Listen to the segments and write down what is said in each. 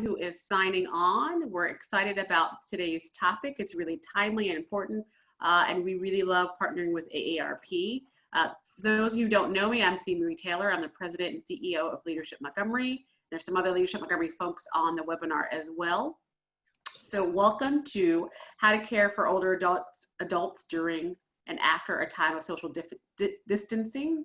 who is signing on. We're excited about today's topic. It's really timely and important, and we really love partnering with AARP. For those of you who don't know me, I'm C. Marie Taylor. I'm the president and CEO of Leadership Montgomery. There's some other Leadership Montgomery folks on the webinar as well. So welcome to How to Care for Older Adults During and After a Time of Social Distancing.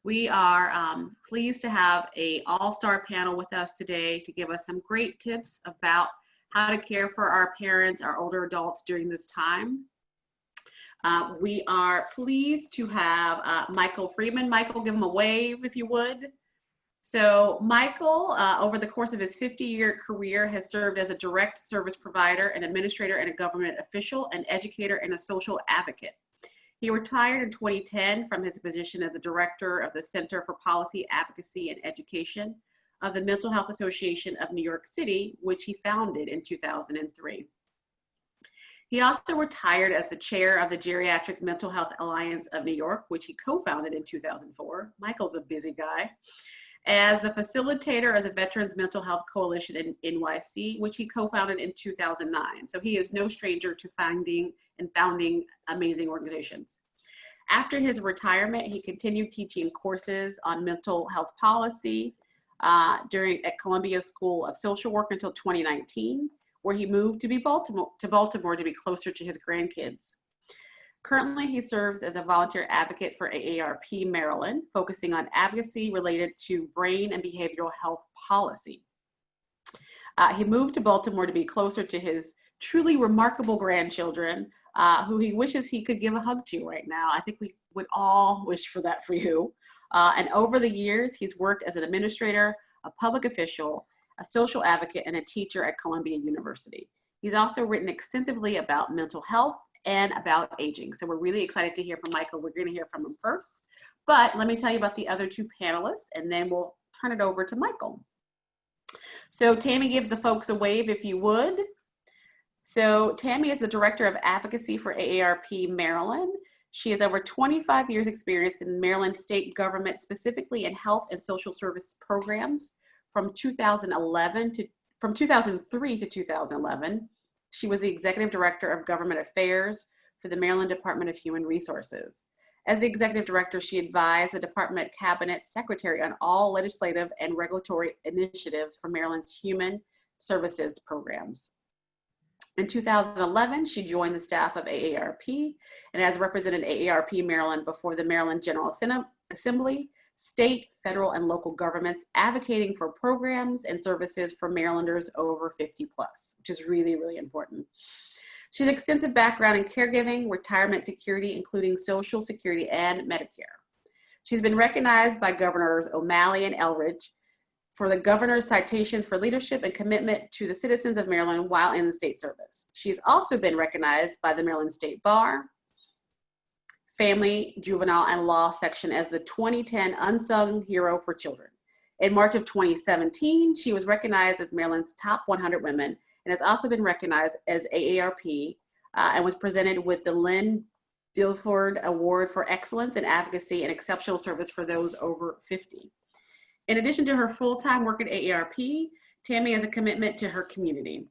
We are pleased to have an all-star panel with us today to give us some great tips about how to care for our parents, our older adults during this time. We are pleased to have Michael Freeman. Michael, give him a wave if you would. So Michael, over the course of his 50-year career, has served as a direct service provider, an administrator, and a government official, an educator, and a social advocate. He retired in 2010 from his position as the director of the Center for Policy, Advocacy, and Education of the Mental Health Association of New York City, which he founded in 2003. He also retired as the chair of the Geriatric Mental Health Alliance of New York, which he co-founded in 2004. Michael's a busy guy. As the facilitator of the Veterans Mental Health Coalition in NYC, which he co-founded in 2009. So he is no stranger to founding amazing organizations. After his retirement, he continued teaching courses on mental health policy at Columbia School of Social Work until 2019, where he moved to Baltimore to be closer to his grandkids. Currently, he serves as a volunteer advocate for AARP Maryland, focusing on advocacy related to brain and behavioral health policy. He moved to Baltimore to be closer to his truly remarkable grandchildren, who he wishes he could give a hug to right now. I think we would all wish for that for you. And over the years, he's worked as an administrator, a public official, a social advocate, and a teacher at Columbia University. He's also written extensively about mental health and about aging. So we're really excited to hear from Michael. We're going to hear from him first, but let me tell you about the other two panelists, and then we'll turn it over to Michael. So Tammy, give the folks a wave if you would. So Tammy is the Director of Advocacy for AARP Maryland. She has over 25 years experience in Maryland state government, specifically in health and social service programs from 2003 to 2011. She was the Executive Director of Government Affairs for the Maryland Department of Human Resources. As the Executive Director, she advised the Department Cabinet Secretary on all legislative and regulatory initiatives for Maryland's human services programs. In 2011, she joined the staff of AARP and has represented AARP Maryland before the Maryland General Assembly, state, federal, and local governments, advocating for programs and services for Marylanders over 50 plus, which is really, really important. She has extensive background in caregiving, retirement security, including Social Security and Medicare. She's been recognized by Governors O'Malley and Elridge for the Governor's citations for leadership and commitment to the citizens of Maryland while in the state service. She's also been recognized by the Maryland State Bar, Family, Juvenile, and Law section as the 2010 Unsung Hero for Children. In March of 2017, she was recognized as Maryland's top 100 women and has also been recognized as AARP and was presented with the Lynn Bilford Award for Excellence in Advocacy and Exceptional Service for those over 50. In addition to her full-time work at AARP, Tammy has a commitment to her community.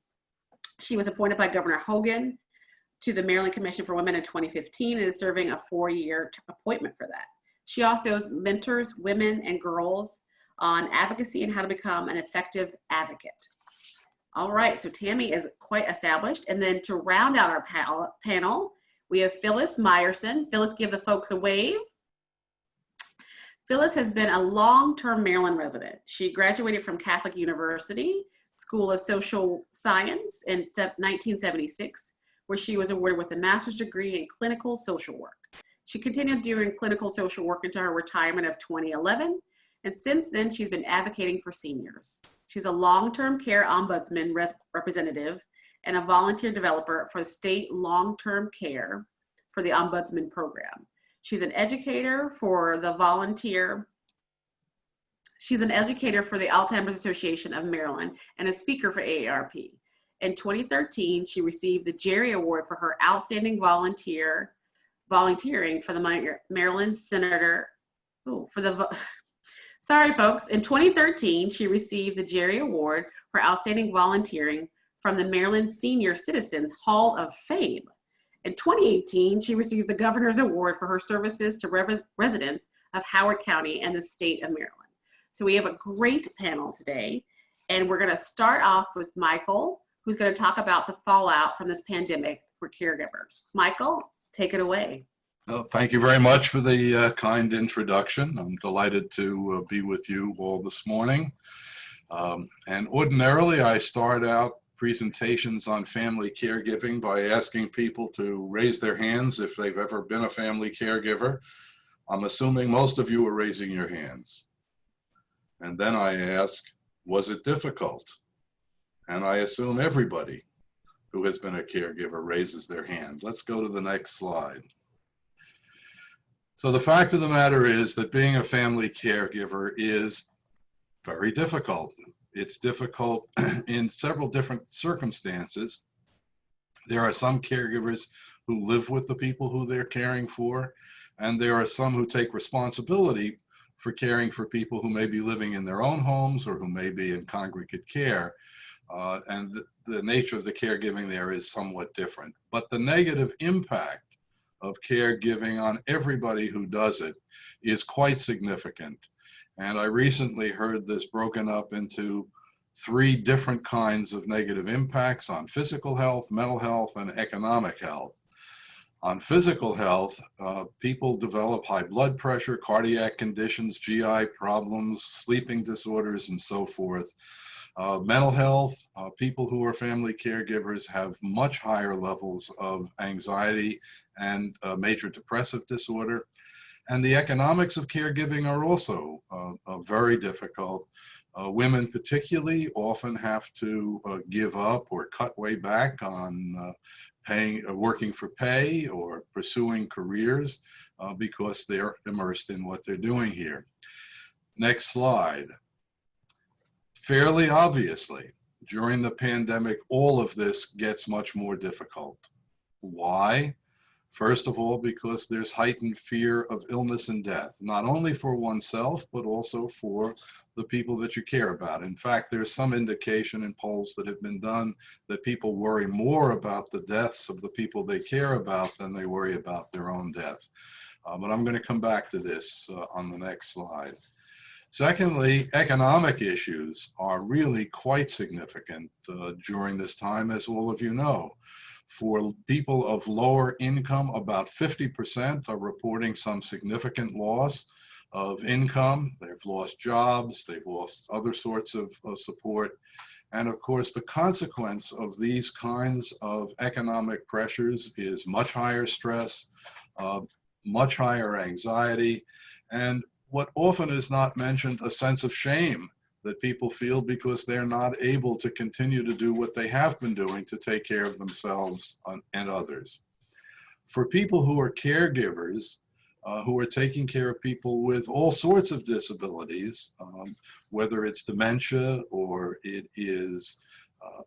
She was appointed by Governor Hogan to the Maryland Commission for Women in 2015 and is serving a 4-year appointment for that. She also mentors women and girls on advocacy and how to become an effective advocate. All right, so Tammy is quite established. And then to round out our panel, we have Phyllis Meyerson. Phyllis, give the folks a wave. Phyllis has been a long-term Maryland resident. She graduated from Catholic University School of Social Science in 1976, where she was awarded with a master's degree in clinical social work. She continued doing clinical social work until her retirement of 2011, and since then she's been advocating for seniors. She's a long-term care ombudsman representative and a volunteer developer for state long-term care for the ombudsman program. She's an educator for the Alzheimer's Association of Maryland and a speaker for AARP. In 2013, she received the Jerry Award for her outstanding volunteering for the Maryland Senator, for the Sorry, folks. In 2013, she received the Jerry Award for Outstanding Volunteering from the Maryland Senior Citizens Hall of Fame. In 2018, she received the Governor's Award for her services to residents of Howard County and the state of Maryland. So we have a great panel today, and we're going to start off with Michael, who's going to talk about the fallout from this pandemic for caregivers. Michael, take it away. Well, thank you very much for the kind introduction. I'm delighted to be with you all this morning. And ordinarily, I start out presentations on family caregiving by asking people to raise their hands if they've ever been a family caregiver. I'm assuming most of you are raising your hands. And then I ask, was it difficult? And I assume everybody who has been a caregiver raises their hand. Let's go to the next slide. So the fact of the matter is that being a family caregiver is very difficult. It's difficult in several different circumstances. There are some caregivers who live with the people who they're caring for, and there are some who take responsibility for caring for people who may be living in their own homes or who may be in congregate care. And the nature of the caregiving there is somewhat different. But the negative impact of caregiving on everybody who does it is quite significant. And I recently heard this broken up into 3 different kinds of negative impacts on physical health, mental health, and economic health. On physical health, people develop high blood pressure, cardiac conditions, GI problems, sleeping disorders, and so forth. Mental health, people who are family caregivers have much higher levels of anxiety and major depressive disorder. And the economics of caregiving are also very difficult. Women particularly often have to give up or cut way back on working for pay or pursuing careers because they're immersed in what they're doing here. Next slide. Fairly obviously, during the pandemic, all of this gets much more difficult. Why? First of all, because there's heightened fear of illness and death, not only for oneself, but also for the people that you care about. In fact, there's some indication in polls that have been done that people worry more about the deaths of the people they care about than they worry about their own death. But I'm going to come back to this on the next slide. Secondly, economic issues are really quite significant during this time, as all of you know. For people of lower income, about 50% are reporting some significant loss of income. They've lost jobs, they've lost other sorts of support. And of course, the consequence of these kinds of economic pressures is much higher stress, much higher anxiety, and what often is not mentioned, a sense of shame that people feel because they're not able to continue to do what they have been doing to take care of themselves and others. For people who are caregivers, who are taking care of people with all sorts of disabilities, whether it's dementia or it is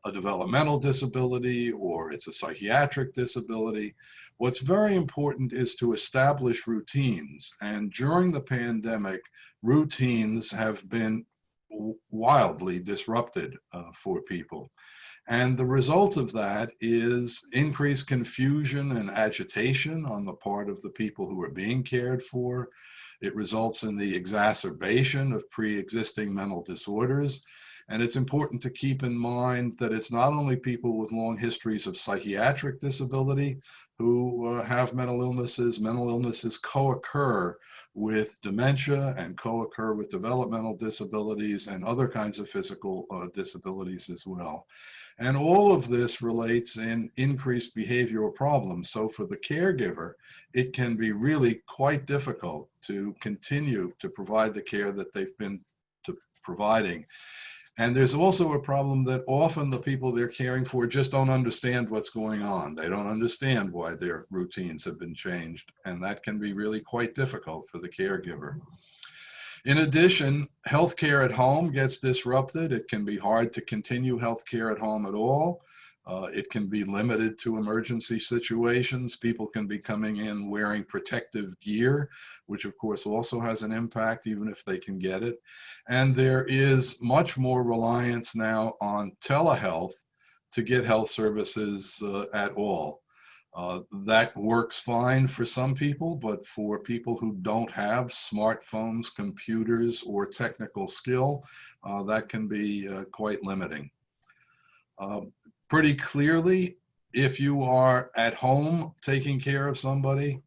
a developmental disability or it's a psychiatric disability, what's very important is to establish routines. And during the pandemic, routines have been wildly disrupted for people. And the result of that is increased confusion and agitation on the part of the people who are being cared for. It results in the exacerbation of pre-existing mental disorders. And it's important to keep in mind that it's not only people with long histories of psychiatric disability who have mental illnesses. Mental illnesses co-occur with dementia and co-occur with developmental disabilities and other kinds of physical disabilities as well. And all of this relates in increased behavioral problems. So for the caregiver, it can be really quite difficult to continue to provide the care that they've been providing. And there's also a problem that often the people they're caring for just don't understand what's going on. They don't understand why their routines have been changed. And that can be really quite difficult for the caregiver. In addition, healthcare at home gets disrupted. It can be hard to continue healthcare at home at all. It can be limited to emergency situations. People can be coming in wearing protective gear, which of course also has an impact even if they can get it. And there is much more reliance now on telehealth to get health services at all. That works fine for some people, but for people who don't have smartphones, computers, or technical skill, that can be quite limiting. Pretty clearly, if you are at home taking care of somebody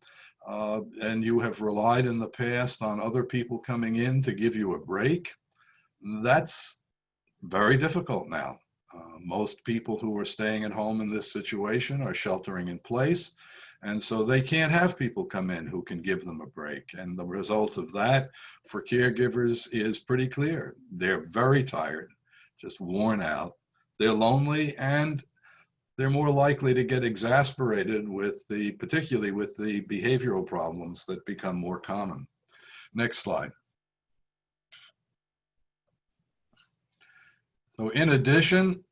and you have relied in the past on other people coming in to give you a break, that's very difficult now. Most people who are staying at home in this situation are sheltering in place, and so they can't have people come in who can give them a break. And the result of that for caregivers is pretty clear. They're very tired, just worn out. They're lonely, and they're more likely to get exasperated with particularly with the behavioral problems that become more common. Next slide. So in addition,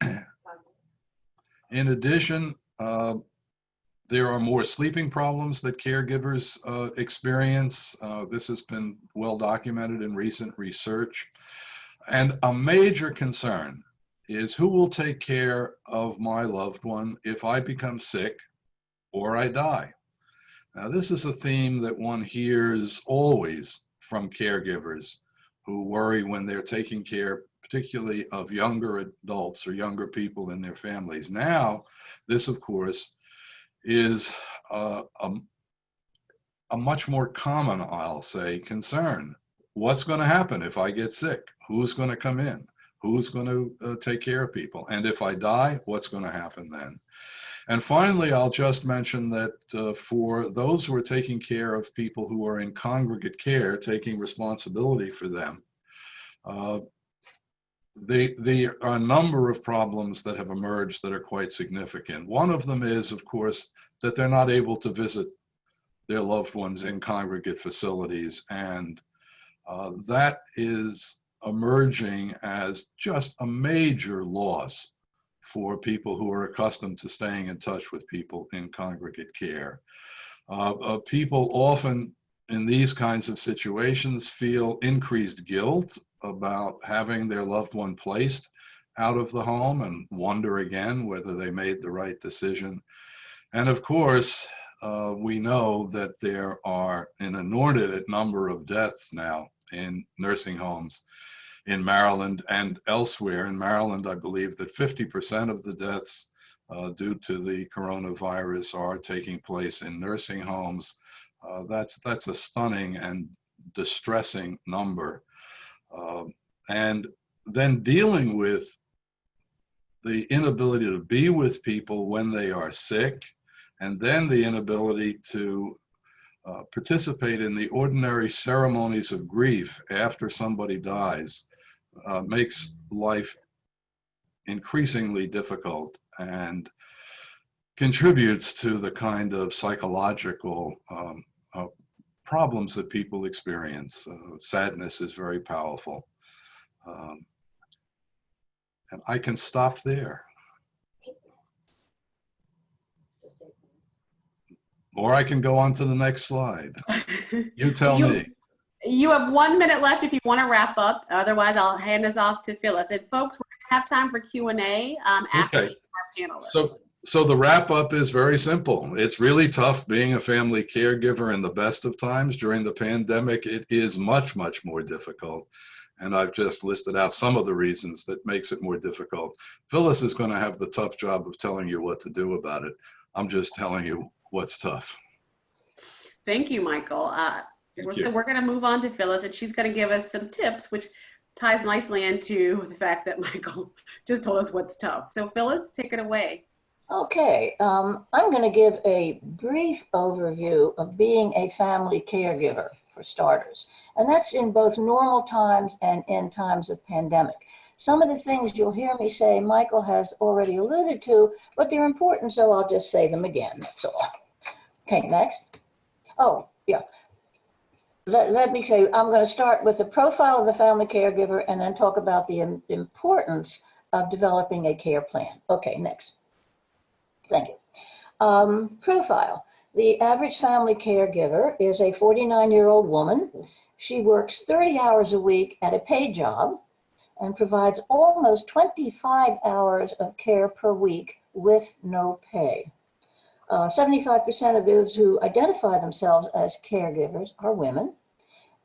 there are more sleeping problems that caregivers experience. This has been well documented in recent research. And a major concern is who will take care of my loved one if I become sick or I die. Now, this is a theme that one hears always from caregivers who worry when they're taking care, particularly of younger adults or younger people in their families. Now, this, of course, is a much more common, I'll say, concern. What's going to happen if I get sick? Who's going to come in? Who's going to take care of people? And if I die, what's going to happen then? And finally, I'll just mention that for those who are taking care of people who are in congregate care, taking responsibility for them, there are a number of problems that have emerged that are quite significant. One of them is, of course, that they're not able to visit their loved ones in congregate facilities. And that is emerging as just a major loss for people who are accustomed to staying in touch with people in congregate care. People often in these kinds of situations feel increased guilt about having their loved one placed out of the home and wonder again whether they made the right decision. And of course, we know that there are an inordinate number of deaths now in nursing homes in Maryland and elsewhere. In Maryland, I believe that 50% of the deaths due to the coronavirus are taking place in nursing homes. That's a stunning and distressing number. And then dealing with the inability to be with people when they are sick, and then the inability to participate in the ordinary ceremonies of grief after somebody dies makes life increasingly difficult and contributes to the kind of psychological problems that people experience. Sadness is very powerful. And I can stop there. Or I can go on to the next slide. You tell me. You have 1 minute left if you want to wrap up. Otherwise, I'll hand this off to Phyllis. And folks, we're going to have time for Q&A after our panelists. So the wrap up is very simple. It's really tough being a family caregiver in the best of times. During the pandemic, it is much, much more difficult. And I've just listed out some of the reasons that makes it more difficult. Phyllis is going to have the tough job of telling you what to do about it. I'm just telling you what's tough. Thank you, Michael. So we're going to move on to Phyllis, and she's going to give us some tips, which ties nicely into the fact that Michael just told us what's tough. So Phyllis, take it away. Okay, I'm going to give a brief overview of being a family caregiver, for starters. And that's in both normal times and in times of pandemic. Some of the things you'll hear me say, Michael has already alluded to, but they're important, so I'll just say them again, that's all. Okay, next. Oh, yeah. Let me tell you, I'm going to start with the profile of the family caregiver and then talk about the importance of developing a care plan. Okay, next. Thank you. Profile. The average family caregiver is a 49-year-old woman. She works 30 hours a week at a paid job and provides almost 25 hours of care per week with no pay. 75% of those who identify themselves as caregivers are women,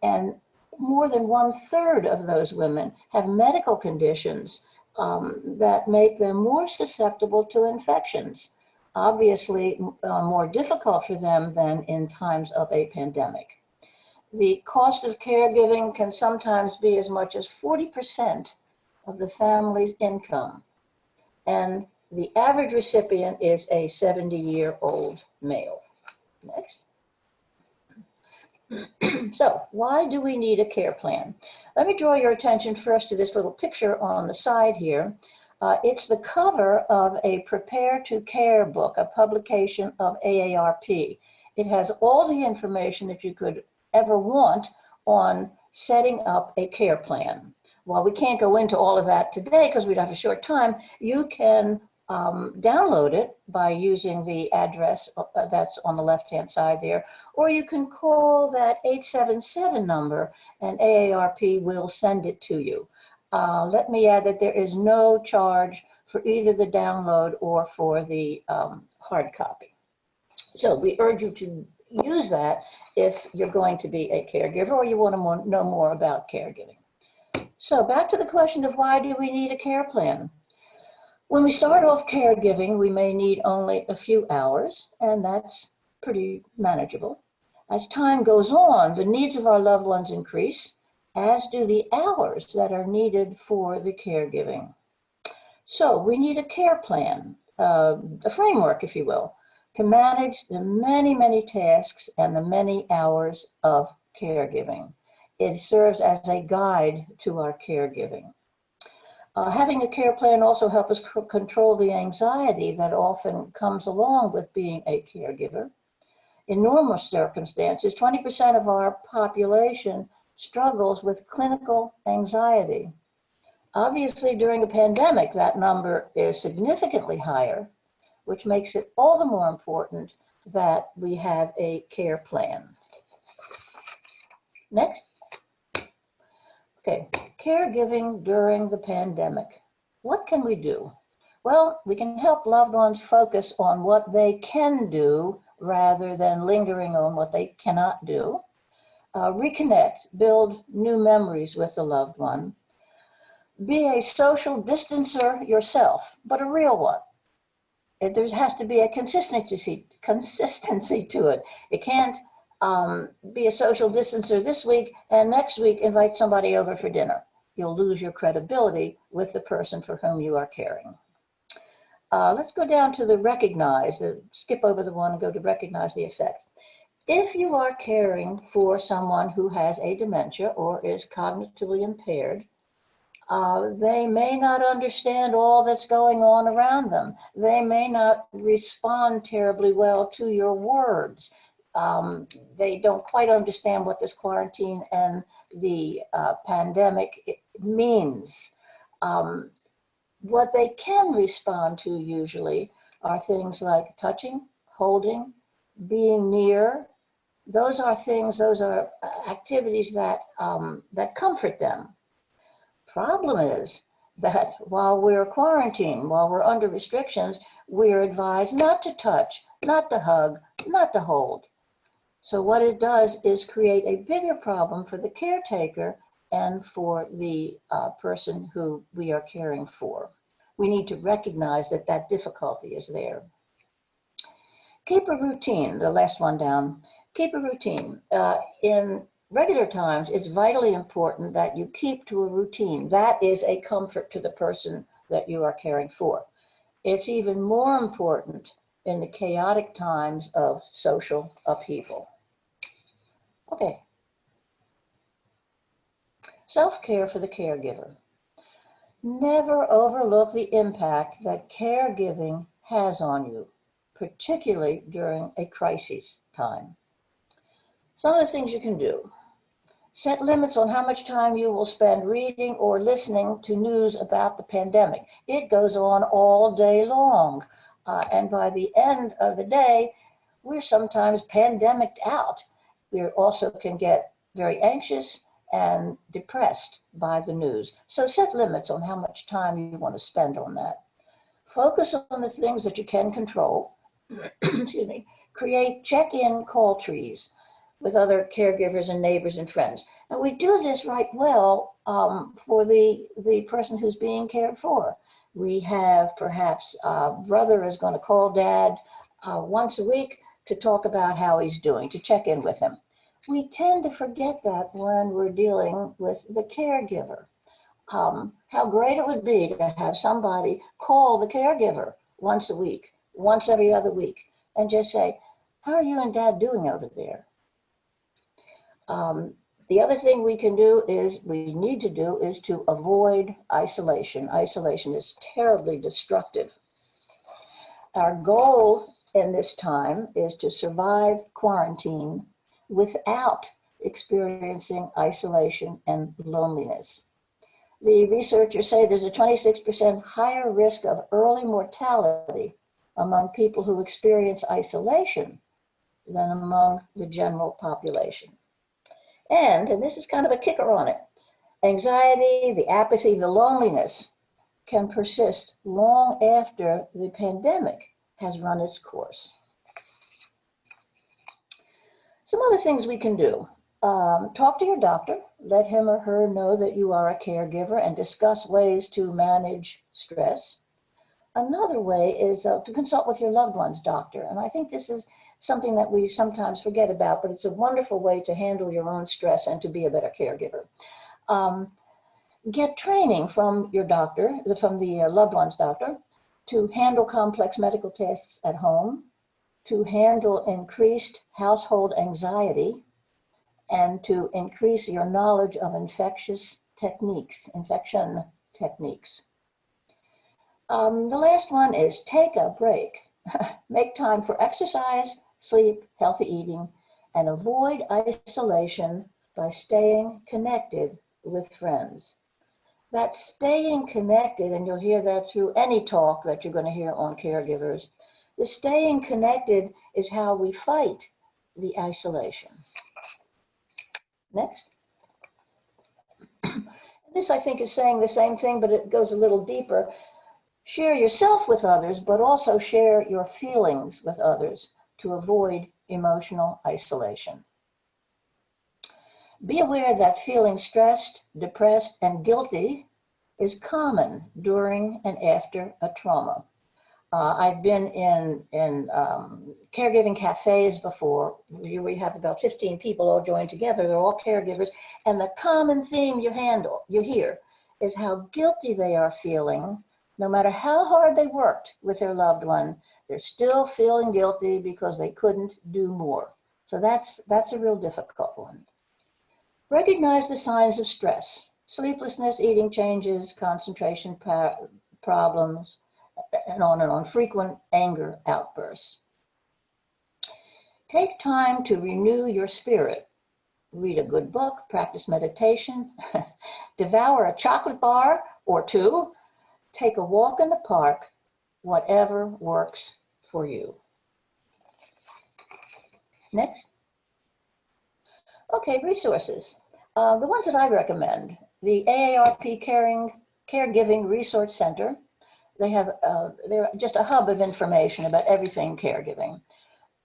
and more than 1/3 of those women have medical conditions that make them more susceptible to infections. Obviously, more difficult for them than in times of a pandemic. The cost of caregiving can sometimes be as much as 40% of the family's income. And the average recipient is a 70-year-old male. Next. So why do we need a care plan? Let me draw your attention first to this little picture on the side here. It's the cover of a Prepare to Care book, a publication of AARP. It has all the information that you could ever want on setting up a care plan. While we can't go into all of that today because we'd have a short time, you can download it by using the address that's on the left-hand side there, or you can call that 877 number and AARP will send it to you. Let me add that there is no charge for either the download or for the hard copy. So we urge you to use that if you're going to be a caregiver or you want to know more about caregiving. So back to the question of why do we need a care plan? When we start off caregiving, we may need only a few hours, and that's pretty manageable. As time goes on, the needs of our loved ones increase, as do the hours that are needed for the caregiving. So we need a care plan, a framework, if you will, to manage the many, many tasks and the many hours of caregiving. It serves as a guide to our caregiving. Having a care plan also helps us control the anxiety that often comes along with being a caregiver. In normal circumstances, 20% of our population struggles with clinical anxiety. Obviously, during a pandemic, that number is significantly higher, which makes it all the more important that we have a care plan. Next. Okay, caregiving during the pandemic. What can we do? Well, we can help loved ones focus on what they can do rather than lingering on what they cannot do. Reconnect, build new memories with the loved one. Be a social distancer yourself, but a real one. There has to be a consistency to it. It can't be a social distancer this week and next week invite somebody over for dinner. You'll lose your credibility with the person for whom you are caring. Let's go down to the recognize, skip over the one and go to recognize the effect. If you are caring for someone who has a dementia or is cognitively impaired, they may not understand all that's going on around them. They may not respond terribly well to your words. They don't quite understand what this quarantine and the pandemic means. What they can respond to usually are things like touching, holding, being near. Those are activities that, that comfort them. Problem is that while we're quarantined, while we're under restrictions, we're advised not to touch, not to hug, not to hold. So what it does is create a bigger problem for the caretaker and for the person who we are caring for. We need to recognize that that difficulty is there. Keep a routine, the last one down. Keep a routine. In regular times, it's vitally important that you keep to a routine. That is a comfort to the person that you are caring for. It's even more important in the chaotic times of social upheaval. Okay. Self-care for the caregiver. Never overlook the impact that caregiving has on you, particularly during a crisis time. Some of the things you can do. Set limits on how much time you will spend reading or listening to news about the pandemic. It goes on all day long. And by the end of the day, we're sometimes pandemicked out. We also can get very anxious and depressed by the news. So set limits on how much time you want to spend on that. Focus on the things that you can control. Excuse me. Create check-in call trees with other caregivers and neighbors and friends. And we do this right well for the person who's being cared for. We have perhaps brother is going to call dad once a week to talk about how he's doing, to check in with him. We tend to forget that when we're dealing with the caregiver. How great it would be to have somebody call the caregiver once a week, once every other week, and just say, how are you and dad doing over there? The other thing we need to do is to avoid isolation. Isolation is terribly destructive. Our goal in this time is to survive quarantine without experiencing isolation and loneliness. The researchers say there's a 26% higher risk of early mortality among people who experience isolation than among the general population. And this is kind of a kicker on it, anxiety, the apathy, the loneliness can persist long after the pandemic has run its course. Some other things we can do. Talk to your doctor, let him or her know that you are a caregiver and discuss ways to manage stress. Another way is to consult with your loved one's doctor. And I think this is something that we sometimes forget about, but it's a wonderful way to handle your own stress and to be a better caregiver. Get training from your doctor, from the loved one's doctor, to handle complex medical tasks at home, to handle increased household anxiety, and to increase your knowledge of infection techniques. The last one is take a break. Make time for exercise, sleep, healthy eating, and avoid isolation by staying connected with friends. That staying connected, and you'll hear that through any talk that you're going to hear on caregivers, the staying connected is how we fight the isolation. Next. This, I think, is saying the same thing, but it goes a little deeper. Share yourself with others, but also share your feelings with others to avoid emotional isolation. Be aware that feeling stressed, depressed, and guilty is common during and after a trauma. I've been in caregiving cafes before. We have about 15 people all joined together. They're all caregivers. And the common theme you hear is how guilty they are feeling. No matter how hard they worked with their loved one, they're still feeling guilty because they couldn't do more. So that's a real difficult one. Recognize the signs of stress: sleeplessness, eating changes, concentration problems, and on, frequent anger outbursts. Take time to renew your spirit. Read a good book, practice meditation, devour a chocolate bar or two, take a walk in the park, whatever works for you. Next. Okay, resources. The ones that I recommend, the AARP Caregiving Resource Center. They're just a hub of information about everything caregiving.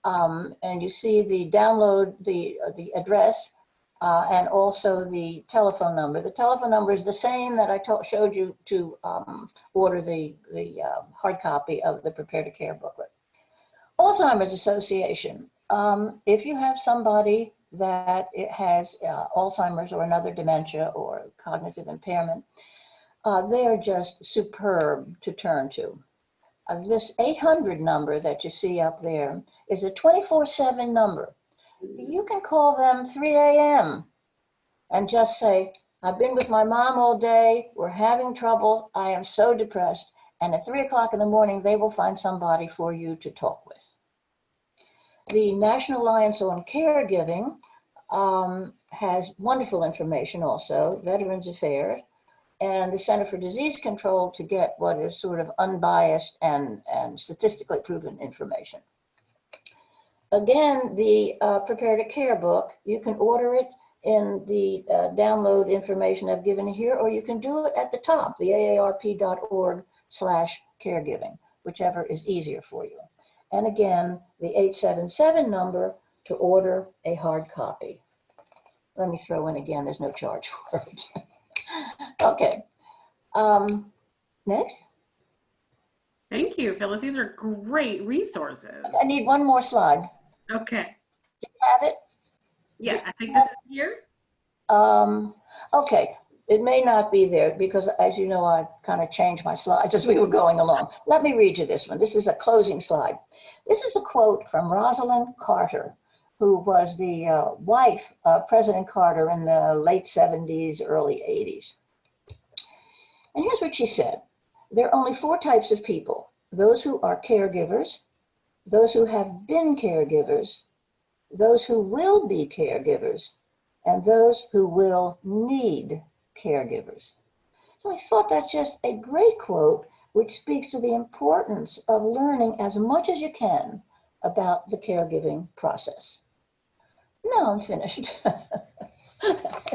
And you see the download, the address, and also the telephone number. The telephone number is the same that I showed you to order the hard copy of the Prepare to Care booklet. Alzheimer's Association. If you have somebody that has Alzheimer's or another dementia or cognitive impairment, they're just superb to turn to. This 800 number that you see up there is a 24/7 number. You can call them 3 a.m. and just say, I've been with my mom all day, we're having trouble, I am so depressed, and at 3 o'clock in the morning, they will find somebody for you to talk with. The National Alliance on Caregiving has wonderful information also, Veterans Affairs. and the Center for Disease Control to get what is sort of unbiased and statistically proven information. Again, the Prepare to Care book, you can order it in the download information I've given here, or you can do it at the top, the aarp.org/caregiving, whichever is easier for you. And again, the 877 number to order a hard copy. Let me throw in again, there's no charge for it. Okay, next. Thank you, Phyllis. These are great resources. I need one more slide. Okay. Do you have it? Yeah, I think this is here. Okay, it may not be there because, as you know, I kind of changed my slides as we were going along. Let me read you this one. This is a closing slide. This is a quote from Rosalind Carter, who was the wife of President Carter in the late 70s, early 80s. And here's what she said. There are only 4 types of people: those who are caregivers, those who have been caregivers, those who will be caregivers, and those who will need caregivers. So I thought that's just a great quote, which speaks to the importance of learning as much as you can about the caregiving process. Now I'm finished.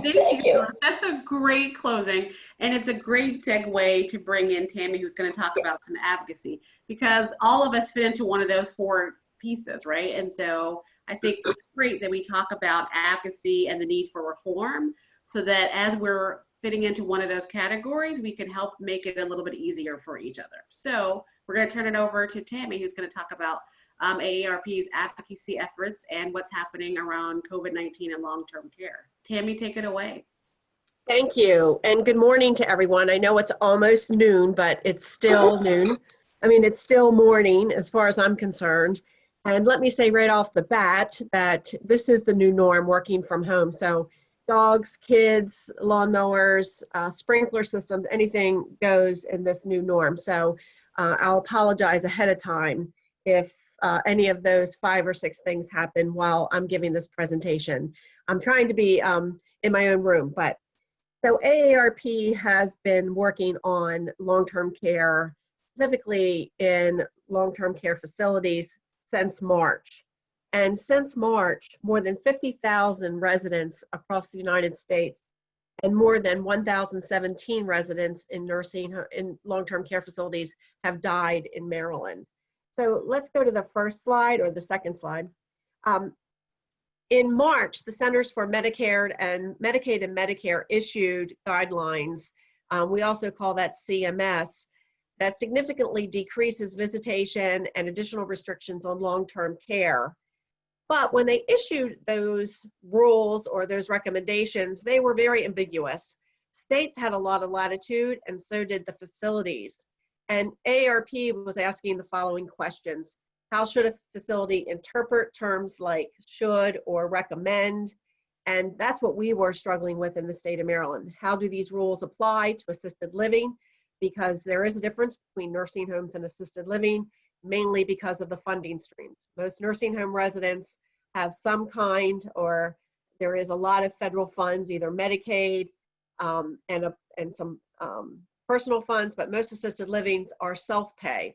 Thank you. That's a great closing, and it's a great segue to bring in Tammy, who's going to talk about some advocacy, because all of us fit into one of those 4 pieces, right? And so I think it's great that we talk about advocacy and the need for reform, so that as we're fitting into one of those categories, we can help make it a little bit easier for each other. So we're going to turn it over to Tammy, who's going to talk about AARP's advocacy efforts and what's happening around COVID-19 and long-term care. Tammy, take it away. Thank you, and good morning to everyone. I know it's almost noon, but it's still noon. I mean, it's still morning as far as I'm concerned. And let me say right off the bat that this is the new norm, working from home. So dogs, kids, lawnmowers, sprinkler systems, anything goes in this new norm. So I'll apologize ahead of time if any of those 5 or 6 things happen while I'm giving this presentation. I'm trying to be in my own room, but so AARP has been working on long-term care, specifically in long-term care facilities, since March. And since March, more than 50,000 residents across the United States and more than 1,017 residents in long-term care facilities have died in Maryland. So let's go to the first slide, or the second slide. In March, the Centers for Medicaid and Medicare issued guidelines. We also call that CMS, that significantly decreases visitation and additional restrictions on long-term care. But when they issued those rules or those recommendations, they were very ambiguous. States had a lot of latitude, and so did the facilities. And AARP was asking the following questions. How should a facility interpret terms like should or recommend? And that's what we were struggling with in the state of Maryland. How do these rules apply to assisted living? Because there is a difference between nursing homes and assisted living, mainly because of the funding streams. Most nursing home residents have some kind, or there is a lot of federal funds, either Medicaid and some personal funds, but most assisted livings are self-pay.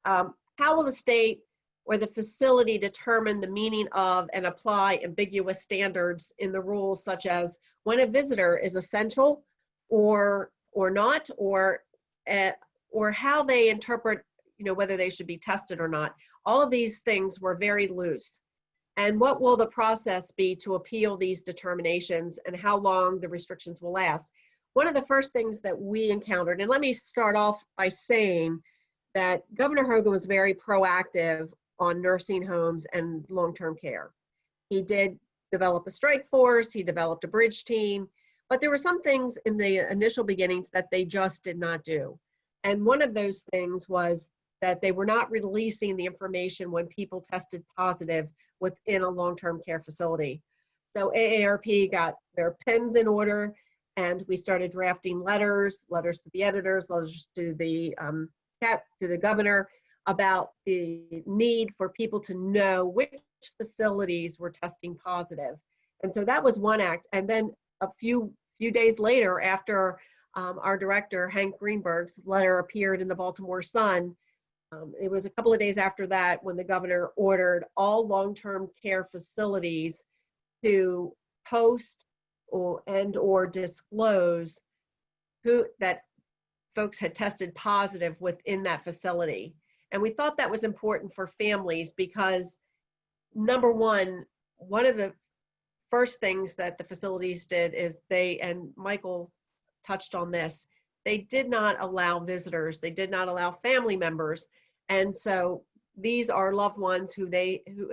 How will the state or the facility determine the meaning of and apply ambiguous standards in the rules, such as when a visitor is essential or not, or how they interpret, whether they should be tested or not? All of these things were very loose. And what will the process be to appeal these determinations, and how long the restrictions will last? One of the first things that we encountered, and let me start off by saying that Governor Hogan was very proactive on nursing homes and long-term care. He did develop a strike force, he developed a bridge team, but there were some things in the initial beginnings that they just did not do. And one of those things was that they were not releasing the information when people tested positive within a long-term care facility. So AARP got their pens in order, and we started drafting letters to the editors, letters to the governor about the need for people to know which facilities were testing positive. And so that was one act. And then a few days later, after our director, Hank Greenberg's letter appeared in the Baltimore Sun. It was a couple of days after that when the governor ordered all long-term care facilities to post or disclose that folks had tested positive within that facility. And we thought that was important for families because, number one of the first things that the facilities did is and Michael touched on this, they did not allow visitors, they did not allow family members. And so these are loved ones who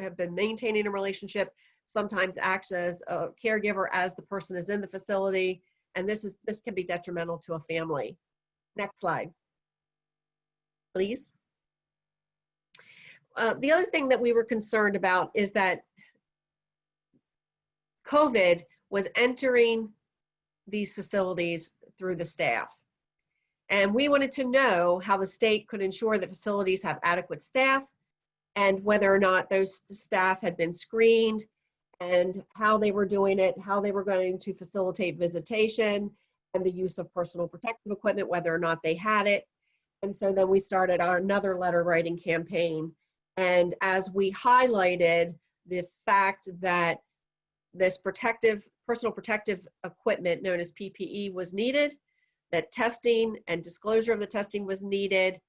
have been maintaining a relationship, sometimes acts as a caregiver as the person is in the facility. And this can be detrimental to a family. Next slide, please. The other thing that we were concerned about is that COVID was entering these facilities through the staff. And we wanted to know how the state could ensure that facilities have adequate staff and whether or not those staff had been screened and how they were doing it, how they were going to facilitate visitation and the use of personal protective equipment, whether or not they had it. And so then we started another letter writing campaign. And as we highlighted the fact that this personal protective equipment known as PPE was needed, that testing and disclosure of the testing was needed,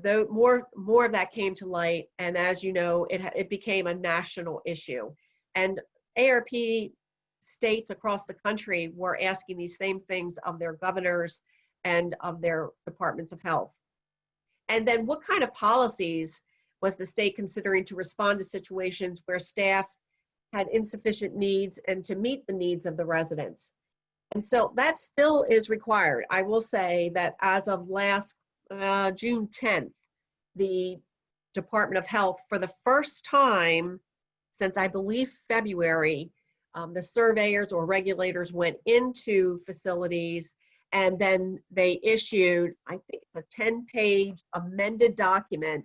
though more of that came to light. And as you know, it became a national issue. And AARP states across the country were asking these same things of their governors and of their departments of health. And then what kind of policies was the state considering to respond to situations where staff had insufficient needs and to meet the needs of the residents? And so that still is required. I will say that as of last June 10th, the Department of Health, for the first time since I believe February, the surveyors or regulators went into facilities and then they issued, I think it's a 10-page amended document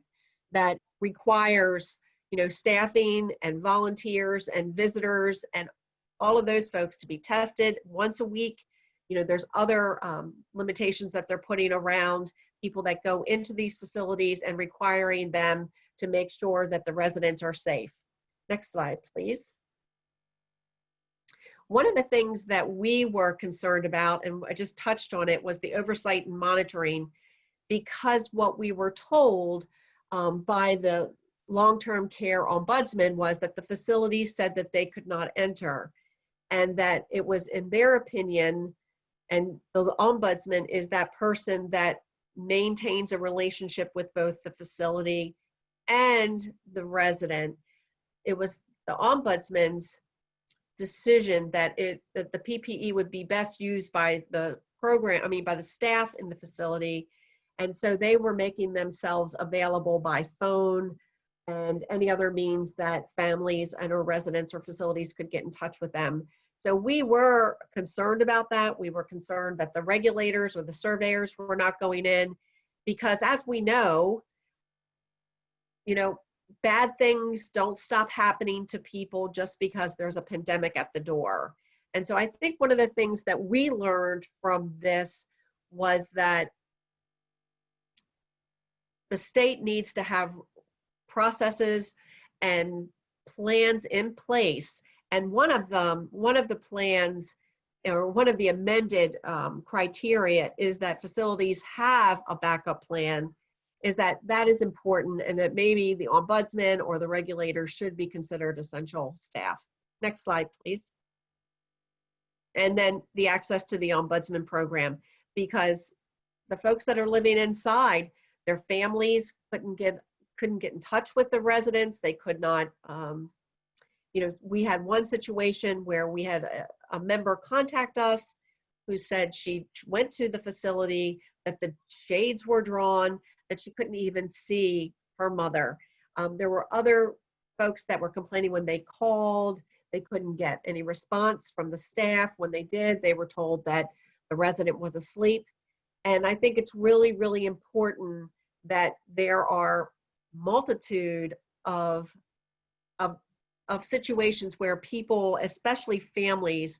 that requires, staffing and volunteers and visitors and all of those folks to be tested once a week. There's other limitations that they're putting around people that go into these facilities and requiring them to make sure that the residents are safe. Next slide, please. One of the things that we were concerned about, and I just touched on it, was the oversight and monitoring, because what we were told by the long-term care ombudsman was that the facility said that they could not enter, and that it was in their opinion, and the ombudsman is that person that maintains a relationship with both the facility and the resident. It was the ombudsman's decision that the PPE would be best used by the by the staff in the facility. And so they were making themselves available by phone and any other means that families and or residents or facilities could get in touch with them. So we were concerned about that. We were concerned that the regulators or the surveyors were not going in, because as we know, bad things don't stop happening to people just because there's a pandemic at the door. And so I think one of the things that we learned from this was that the state needs to have processes and plans in place. And one of the plans, or one of the amended criteria, is that facilities have a backup plan. That is important, and that maybe the ombudsman or the regulator should be considered essential staff. Next slide, please. And then the access to the ombudsman program, because the folks that are living inside, their families couldn't get in touch with the residents. They could not, we had one situation where we had a member contact us who said she went to the facility, that the shades were drawn, that she couldn't even see her mother. There were other folks that were complaining when they called, they couldn't get any response from the staff. When they did, they were told that the resident was asleep. And I think it's really, really important that there are multitude of situations where people, especially families,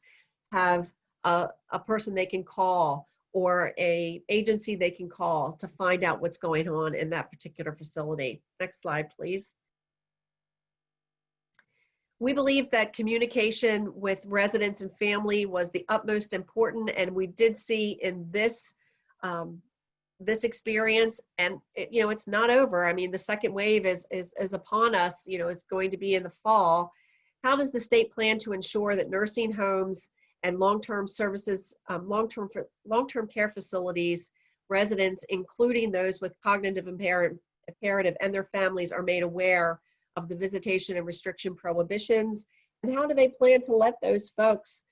have a person they can call, or a agency they can call to find out what's going on in that particular facility. Next slide, please. We believe that communication with residents and family was the utmost important, and we did see in this this experience, and it's not over. I mean, the second wave is upon us. It's going to be in the fall. How does the state plan to ensure that nursing homes and long-term services, long-term care facilities, residents, including those with cognitive imperative and their families, are made aware of the visitation and restriction prohibitions? And how do they plan to let those folks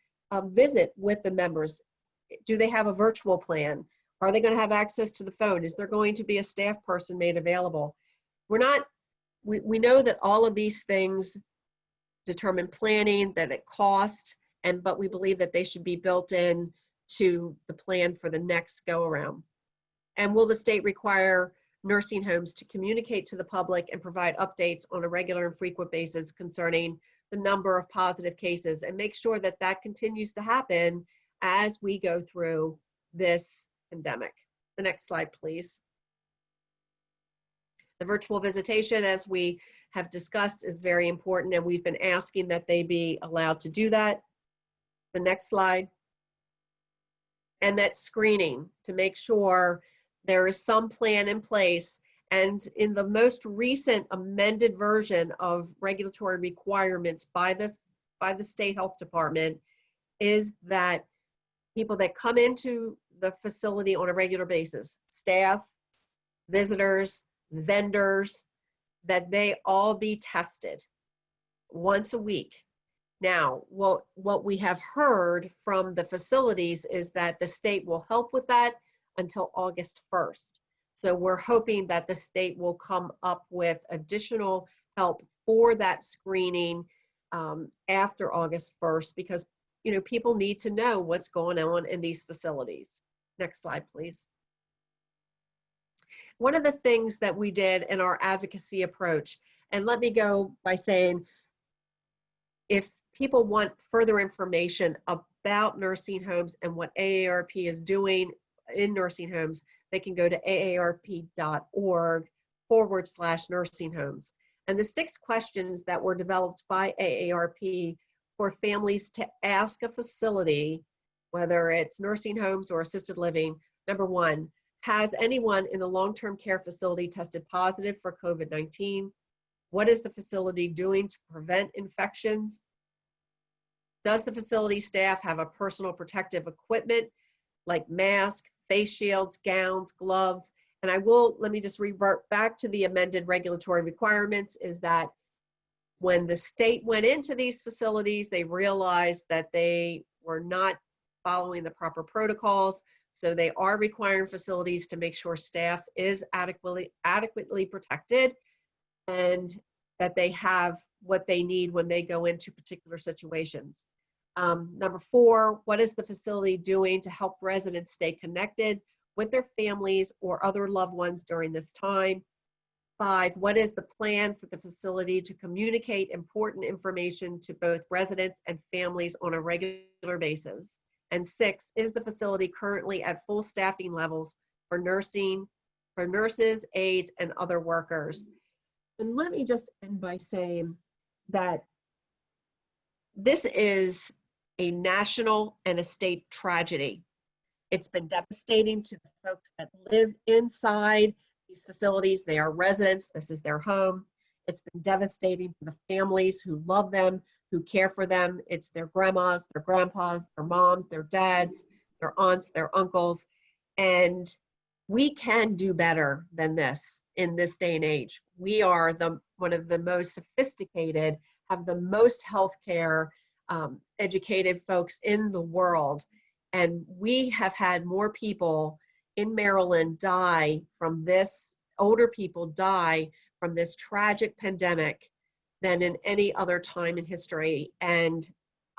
visit with the members? Do they have a virtual plan? Are they going to have access to the phone? Is there going to be a staff person made available? We know that all of these things determine planning, that it costs, but we believe that they should be built in to the plan for the next go around. And will the state require nursing homes to communicate to the public and provide updates on a regular and frequent basis concerning the number of positive cases, and make sure that that continues to happen as we go through this pandemic? The next slide, please. The virtual visitation, as we have discussed, is very important, and we've been asking that they be allowed to do that. The next slide. And that screening, to make sure there is some plan in place. And in the most recent amended version of regulatory requirements by the state health department, is that people that come into the facility on a regular basis, staff, visitors, vendors, that they all be tested once a week. Now, what we have heard from the facilities is that the state will help with that until August 1st. So we're hoping that the state will come up with additional help for that screening after August 1st, because people need to know what's going on in these facilities. Next slide, please. One of the things that we did in our advocacy approach, and let me go by saying, if people want further information about nursing homes and what AARP is doing in nursing homes, they can go to aarp.org/nursing homes. And the 6 questions that were developed by AARP for families to ask a facility, whether it's nursing homes or assisted living. Number 1, has anyone in the long-term care facility tested positive for COVID-19? What is the facility doing to prevent infections? Does the facility staff have a personal protective equipment like masks, face shields, gowns, gloves? And let me just revert back to the amended regulatory requirements, is that when the state went into these facilities, they realized that they were not following the proper protocols. So they are requiring facilities to make sure staff is adequately protected, and that they have what they need when they go into particular situations. Number 4, what is the facility doing to help residents stay connected with their families or other loved ones during this time? 5, what is the plan for the facility to communicate important information to both residents and families on a regular basis? And 6, is the facility currently at full staffing levels for nurses, aides, and other workers? And let me just end by saying that this is a national and a state tragedy. It's been devastating to the folks that live inside these facilities. They are residents. This is their home. It's been devastating to the families who love them, who care for them. It's their grandmas, their grandpas, their moms, their dads, their aunts, their uncles. And we can do better than this in this day and age. We are one of the most sophisticated, have the most healthcare educated folks in the world. And we have had more people in Maryland die from this, older people die from this tragic pandemic than in any other time in history. And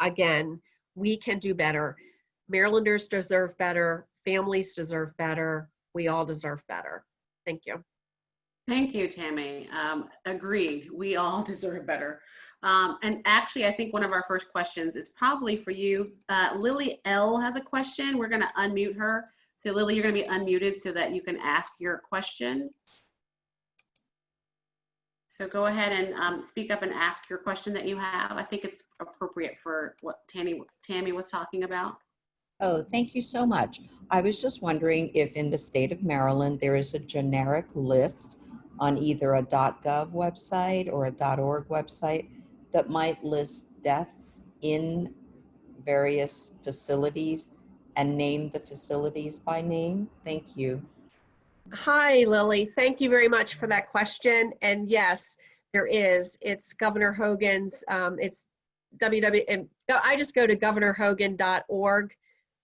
again, we can do better. Marylanders deserve better. Families deserve better. We all deserve better. Thank you. Thank you, Tammy. Agreed. We all deserve better. And actually, I think one of our first questions is probably for you. Lily L has a question. We're going to unmute her. So Lily, you're going to be unmuted so that you can ask your question. So go ahead and speak up and ask your question that you have. I think it's appropriate for what Tammy was talking about. Oh, thank you so much. I was just wondering if in the state of Maryland, there is a generic list on either a .gov website or a .org website that might list deaths in various facilities and name the facilities by name. Thank you. Hi, Lily. Thank you very much for that question. And yes, there is. It's Governor Hogan's, it's and I just go to governorhogan.org,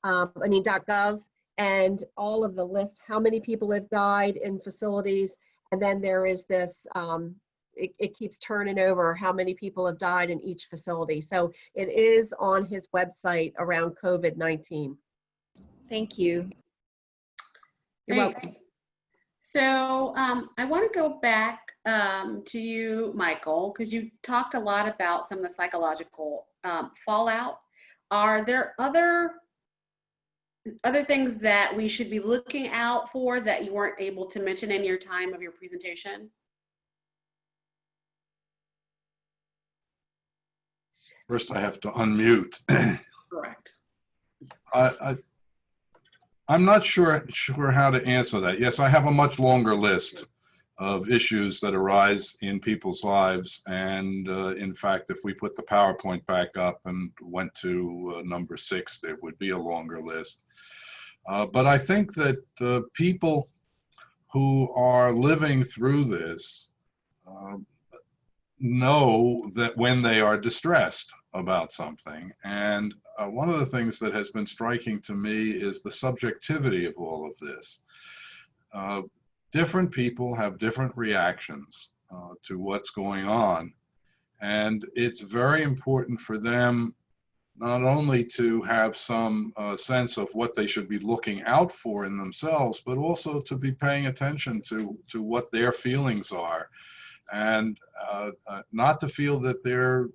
.gov, and all of the lists, how many people have died in facilities. And then there is this, it keeps turning over how many people have died in each facility. So it is on his website around COVID-19. Thank you. You're welcome. So I want to go back to you, Michael, because you talked a lot about some of the psychological fallout. Are there other things that we should be looking out for that you weren't able to mention in your time of your presentation? First, I have to unmute. Correct. I'm not sure how to answer that. Yes, I have a much longer list of issues that arise in people's lives. And in fact, if we put the PowerPoint back up and went to number 6, there would be a longer list. But I think that people who are living through this know that when they are distressed about something. And one of the things that has been striking to me is the subjectivity of all of this. Different people have different reactions to what's going on. And it's very important for them not only to have some sense of what they should be looking out for in themselves, but also to be paying attention to what their feelings are. And not to feel that their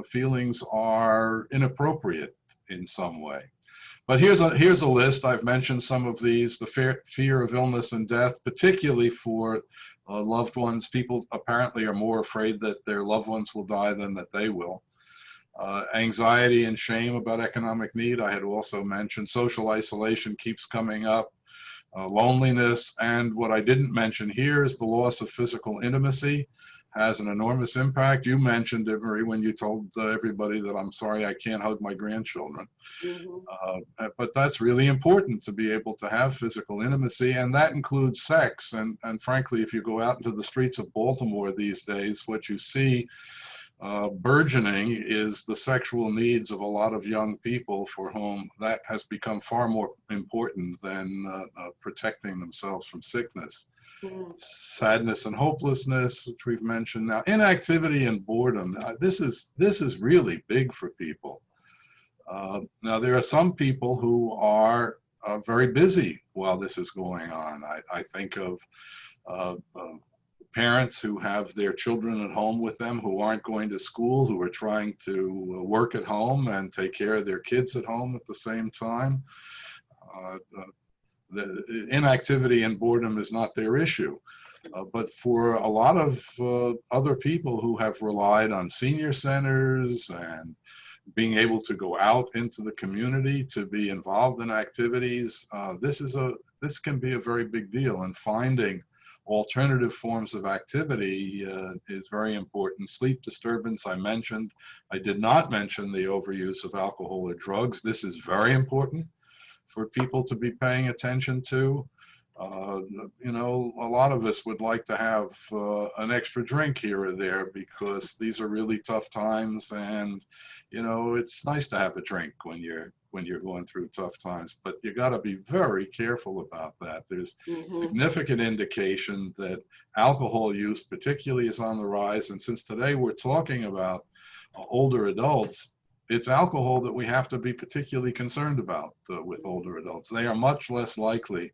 feelings are inappropriate in some way. But here's a list. I've mentioned some of these. The fear of illness and death, particularly for loved ones. People apparently are more afraid that their loved ones will die than that they will. Anxiety and shame about economic need, I had also mentioned. Social isolation keeps coming up. Loneliness, and what I didn't mention here is the loss of physical intimacy has an enormous impact. You mentioned it, Marie, when you told everybody that I'm sorry I can't hug my grandchildren. Mm-hmm. But that's really important, to be able to have physical intimacy, and that includes sex. And frankly, if you go out into the streets of Baltimore these days, what you see burgeoning is the sexual needs of a lot of young people for whom that has become far more important than protecting themselves from sickness. Mm. Sadness and hopelessness, which we've mentioned now. Inactivity and boredom. This is really big for people. Now, there are some people who are very busy while this is going on. I think of parents who have their children at home with them, who aren't going to school, who are trying to work at home and take care of their kids at home at the same time. The inactivity and boredom is not their issue. But for a lot of other people who have relied on senior centers and being able to go out into the community to be involved in activities, this can be a very big deal, and finding alternative forms of activity is very important. Sleep disturbance, I mentioned. I did not mention the overuse of alcohol or drugs. This is very important for people to be paying attention to. You know, a lot of us would like to have an extra drink here or there because these are really tough times, and you know, it's nice to have a drink when you're going through tough times, but you got to be very careful about that. There's significant indication that alcohol use particularly is on the rise, and since today we're talking about older adults, it's alcohol that we have to be particularly concerned about with older adults. They are much less likely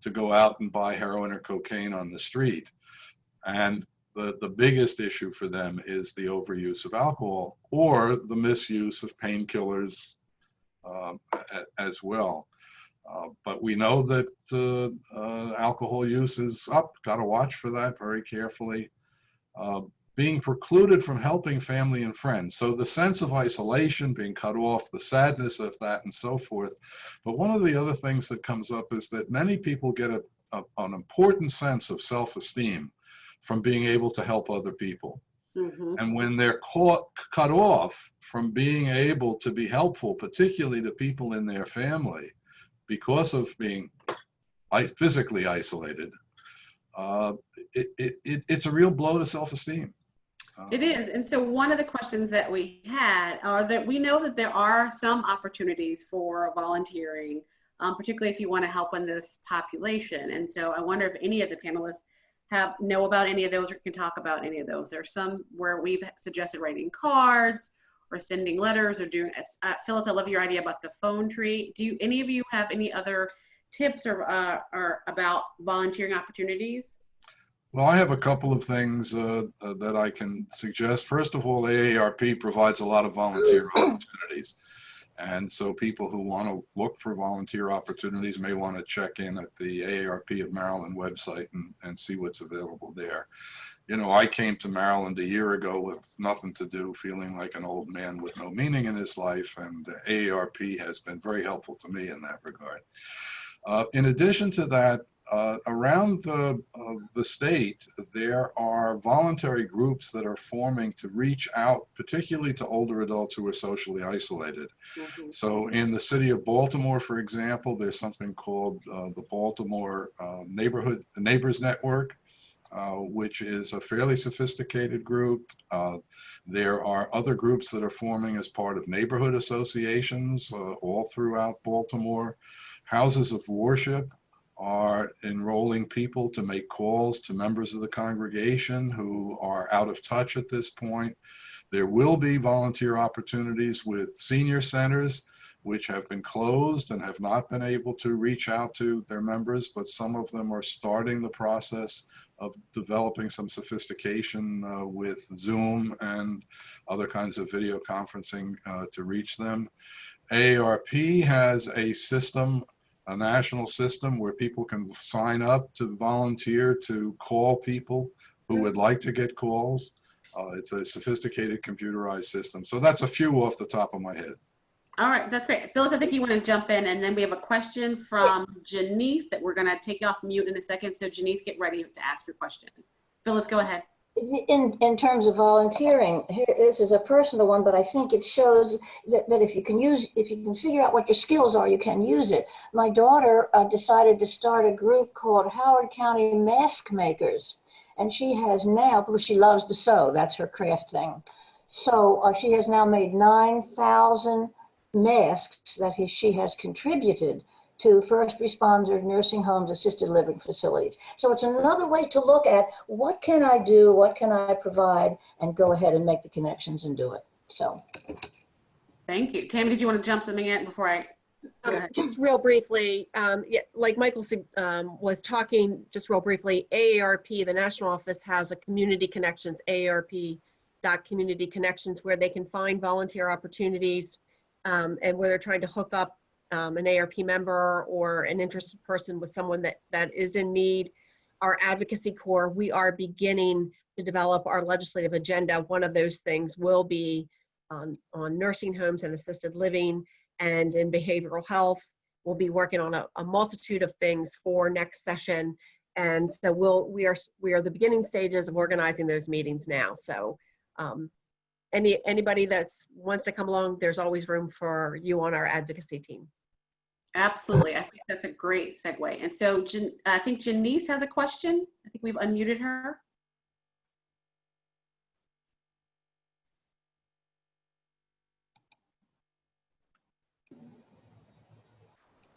to go out and buy heroin or cocaine on the street. And the biggest issue for them is the overuse of alcohol or the misuse of painkillers as well. But we know that alcohol use is up. Got to watch for that very carefully. Being precluded from helping family and friends. So the sense of isolation, being cut off, the sadness of that and so forth. But one of the other things that comes up is that many people get an important sense of self-esteem from being able to help other people. Mm-hmm. And when they're cut off from being able to be helpful, particularly to people in their family, because of being physically isolated, it's a real blow to self-esteem. It is. And so one of the questions that we had are that we know that there are some opportunities for volunteering, particularly if you want to help in this population. And so I wonder if any of the panelists know about any of those or can talk about any of those. There are some where we've suggested writing cards or sending letters or doing, Phyllis, I love your idea about the phone tree. Do any of you have any other tips or about volunteering opportunities? Well, I have a couple of things that I can suggest. First of all, AARP provides a lot of volunteer opportunities. And so people who want to look for volunteer opportunities may want to check in at the AARP of Maryland website and see what's available there. You know, I came to Maryland a year ago with nothing to do, feeling like an old man with no meaning in his life, and AARP has been very helpful to me in that regard. In addition to that, around the state, there are voluntary groups that are forming to reach out, particularly to older adults who are socially isolated. Mm-hmm. So in the city of Baltimore, for example, there's something called the Baltimore Neighbors Network, which is a fairly sophisticated group. There are other groups that are forming as part of neighborhood associations all throughout Baltimore. Houses of worship are enrolling people to make calls to members of the congregation who are out of touch at this point. There will be volunteer opportunities with senior centers, which have been closed and have not been able to reach out to their members, but some of them are starting the process of developing some sophistication with Zoom and other kinds of video conferencing to reach them. AARP has a system, a national system where people can sign up to volunteer to call people who would like to get calls. It's a sophisticated computerized system. So that's a few off the top of my head. All right, that's great. Phyllis, I think you want to jump in, and then we have a question from Janice that we're going to take off mute in a second. So Janice, get ready to ask your question. Phyllis, go ahead. In terms of volunteering, this is a personal one, but I think it shows that if you can figure out what your skills are, you can use it. My daughter decided to start a group called Howard County Mask Makers. And she has now, because she loves to sew, that's her craft thing. So she has now made 9,000 masks that she has contributed to first responder, nursing homes, assisted living facilities. So it's another way to look at what can I do, what can I provide, and go ahead and make the connections and do it. So. Thank you. Tammy, did you want to jump something in before I? Just real briefly, like Michael was talking, just real briefly, AARP, the national office, has a community connections, AARP.community connections, where they can find volunteer opportunities and where they're trying to hook up an AARP member or an interested person with someone that is in need. Our advocacy core, we are beginning to develop our legislative agenda. One of those things will be on nursing homes and assisted living, and in behavioral health. We'll be working on a multitude of things for next session. And so we are the beginning stages of organizing those meetings now. So anybody that wants to come along, there's always room for you on our advocacy team. Absolutely. I think that's a great segue. And so I think Janice has a question. I think we've unmuted her.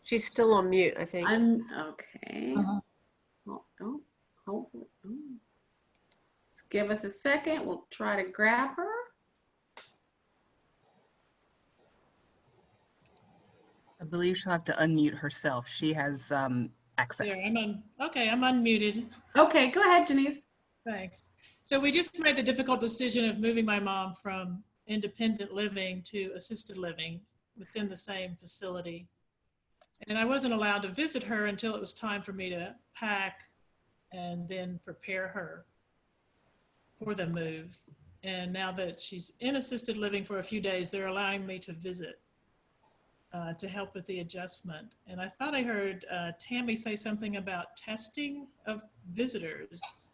She's still on mute, I think. Okay. Hopefully. Let's give us a second. We'll try to grab her. I believe she'll have to unmute herself. She has access. There, I'm unmuted. Okay, go ahead, Janice. Thanks. So we just made the difficult decision of moving my mom from independent living to assisted living within the same facility. And I wasn't allowed to visit her until it was time for me to pack and then prepare her for the move. And now that she's in assisted living for a few days, they're allowing me to visit to help with the adjustment. And I thought I heard Tammy say something about testing of visitors.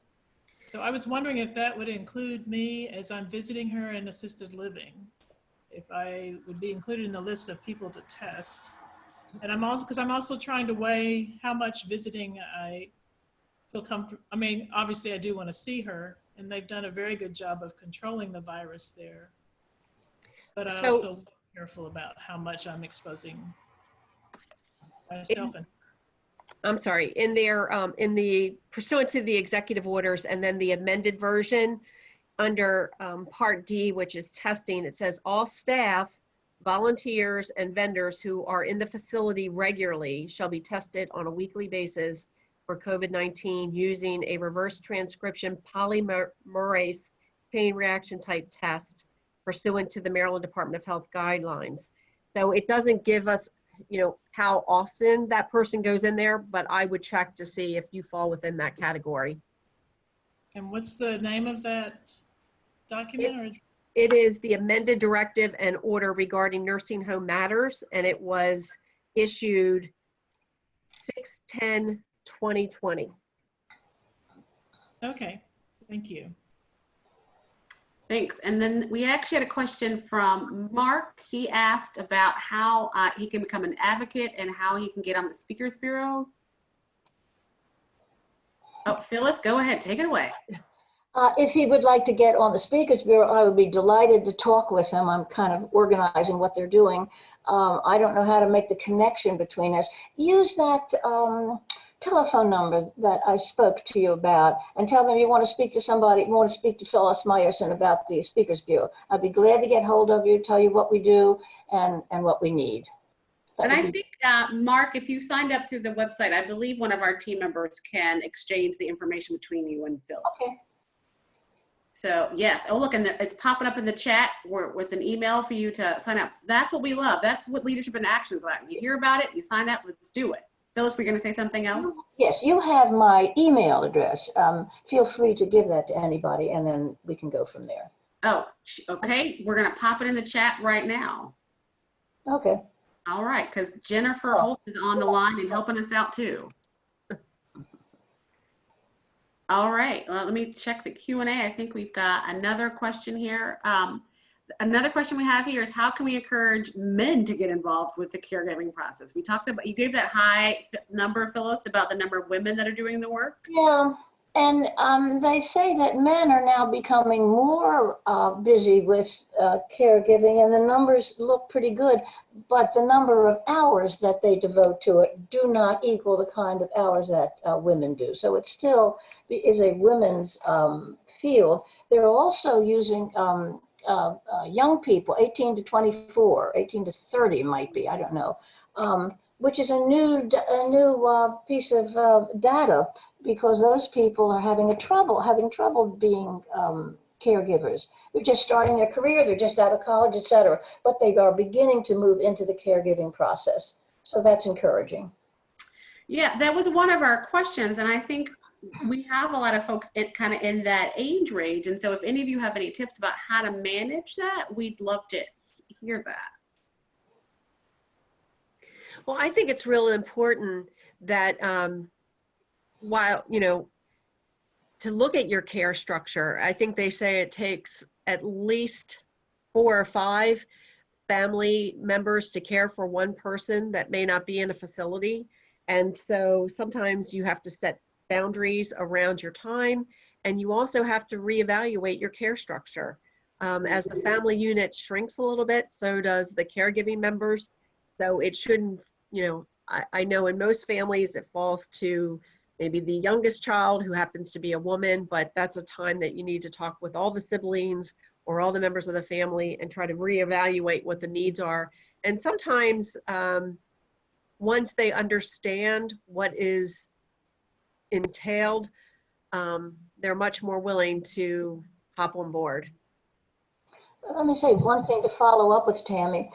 So I was wondering if that would include me as I'm visiting her in assisted living, if I would be included in the list of people to test. And I'm also, because I'm also trying to weigh how much visiting I feel comfortable. I mean, obviously I do want to see her, and they've done a very good job of controlling the virus there. But I also be careful about how much I'm exposing myself. I'm sorry, in their, in the pursuant to the executive orders and then the amended version under Part D, which is testing, it says all staff, volunteers, and vendors who are in the facility regularly shall be tested on a weekly basis for COVID-19 using a reverse transcription polymerase chain reaction type test pursuant to the Maryland Department of Health guidelines. So it doesn't give us, you know, how often that person goes in there, but I would check to see if you fall within that category. And what's the name of that document? It is the amended directive and order regarding nursing home matters, and it was issued 6/10/2020. Okay, thank you. Thanks. And then we actually had a question from Mark. He asked about how he can become an advocate and how he can get on the Speakers Bureau. Oh, Phyllis, go ahead, take it away. If he would like to get on the Speakers Bureau, I would be delighted to talk with him. I'm kind of organizing what they're doing. I don't know how to make the connection between us. Use that telephone number that I spoke to you about and tell them you want to speak to somebody, you want to speak to Phyllis Meyerson about the Speakers Bureau. I'd be glad to get hold of you, tell you what we do and what we need. And I think, Mark, if you signed up through the website, I believe one of our team members can exchange the information between you and Phil. Okay. So yes, oh look, and it's popping up in the chat with an email for you to sign up. That's what we love. That's what Leadership in Action is about. You hear about it, you sign up, let's do it. Phyllis, we're going to say something else? Yes, you have my email address. Feel free to give that to anybody and then we can go from there. Oh, okay. We're going to pop it in the chat right now. Okay. All right, because Jennifer Holt is on the line and helping us out too. All right, well, let me check the Q&A. I think we've got another question here. Another question we have here is how can we encourage men to get involved with the caregiving process? We talked about, you gave that high number, Phyllis, about the number of women that are doing the work. Yeah, and they say that men are now becoming more busy with caregiving, and the numbers look pretty good, but the number of hours that they devote to it do not equal the kind of hours that women do. So it still is a women's field. They're also using young people, 18 to 24, 18 to 30 might be, I don't know, which is a new piece of data, because those people are having trouble being caregivers. They're just starting their career, they're just out of college, etc. But they are beginning to move into the caregiving process. So that's encouraging. Yeah, that was one of our questions. And I think we have a lot of folks kind of in that age range. And so if any of you have any tips about how to manage that, we'd love to hear that. Well, I think it's really important that while, you know, to look at your care structure, I think they say it takes at least 4 or 5 family members to care for one person that may not be in a facility. And so sometimes you have to set boundaries around your time, and you also have to reevaluate your care structure. As the family unit shrinks a little bit, so does the caregiving members. So it shouldn't, you know, I know in most families it falls to maybe the youngest child who happens to be a woman, but that's a time that you need to talk with all the siblings or all the members of the family and try to reevaluate what the needs are. And sometimes once they understand what is entailed, they're much more willing to hop on board. Let me say one thing to follow up with Tammy.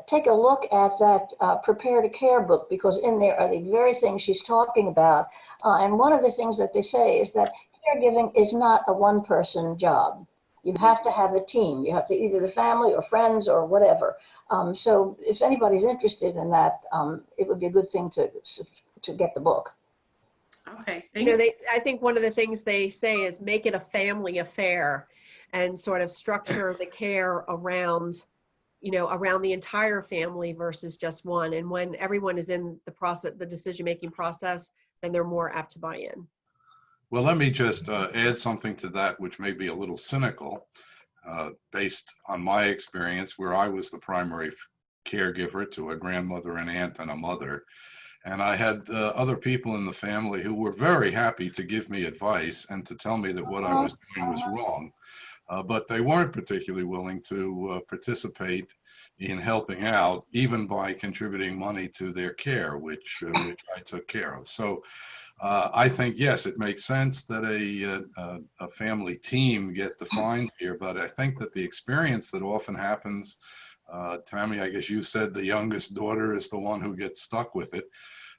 Take a look at that Prepare to Care book, because in there are the very things she's talking about. And one of the things that they say is that caregiving is not a one-person job. You have to have a team. You have to either the family or friends or whatever. So if anybody's interested in that, it would be a good thing to get the book. Okay, You thank know, you. I think one of the things they say is make it a family affair and sort of structure the care around, you know, around the entire family versus just one. And when everyone is in the process, the decision-making process, then they're more apt to buy in. Well, let me just add something to that, which may be a little cynical, based on my experience, where I was the primary caregiver to a grandmother, an aunt, and a mother. And I had other people in the family who were very happy to give me advice and to tell me that what I was doing was wrong. But they weren't particularly willing to participate in helping out, even by contributing money to their care, which I took care of. So I think, yes, it makes sense that a family team get defined here, but I think that the experience that often happens, Tammy, I guess you said the youngest daughter is the one who gets stuck with it.